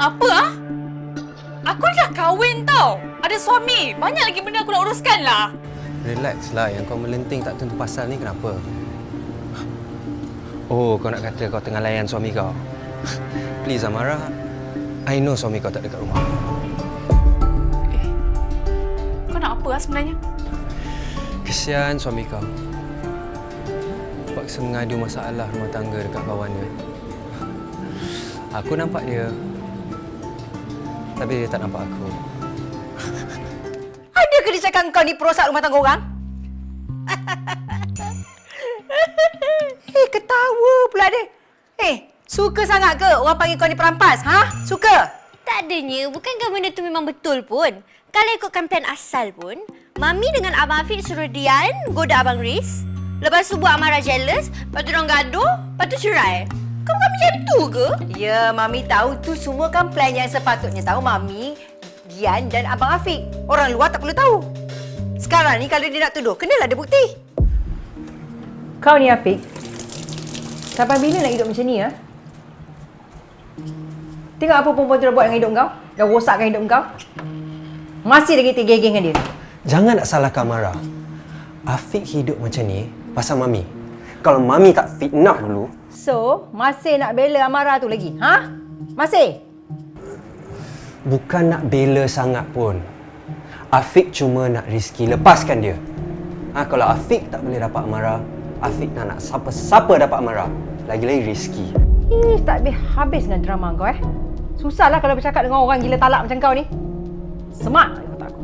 nak apa ah? Aku dah kahwin tau. Ada suami. Banyak lagi benda aku nak uruskan lah. Relax lah, yang kau melenting tak tentu pasal ni kenapa? Oh, kau nak kata kau tengah layan suami kau? Please Amara, I know suami kau tak dekat rumah. Kau nak apa sebenarnya? Kesian suami kau. Paksa mengadu masalah rumah tangga dekat kawannya. Aku nampak dia, tapi dia tak nampak aku. Ada ke dia cakap kau ni perosak rumah tangga orang? Ketawa pula dia. Suka sangat ke orang panggil kau ni perampas? Ha? Suka? Tak adanya, bukankah benda tu memang betul pun? Kalau ikutkan plan asal pun, Mami dengan Abang Afiq suruh Dian goda Abang Riz. Lepas tu buat Amara jealous, lepas tu diorang gaduh, lepas tu cerai. Kau bukan macam tu ke? Ya, Mami tahu tu semua kan plan yang sepatutnya tahu Mami, Dian dan Abang Afiq. Orang luar tak perlu tahu. Sekarang ni kalau dia nak tuduh, kenalah ada bukti. Kau ni Afiq, sampai bila nak hidup macam ni ya? Tengok apa perempuan tu dah buat dengan hidup kau. Dah rosakkan hidup kau. Masih lagi tergegeh dengan dia. Jangan nak salahkan Amara. Afiq hidup macam ni pasal Mami. Kalau Mami tak fitnah dulu. So, masih nak bela Amara tu lagi? Ha? Masih? Bukan nak bela sangat pun. Afiq cuma nak Rizky lepaskan dia. Kalau Afiq tak boleh dapat Amara, Afiq nak siapa-siapa dapat Amara. Lagi-lagi Rizky. Tak habis dengan drama kau Susahlah kalau bercakap dengan orang gila talak macam kau ni. Semak otak aku.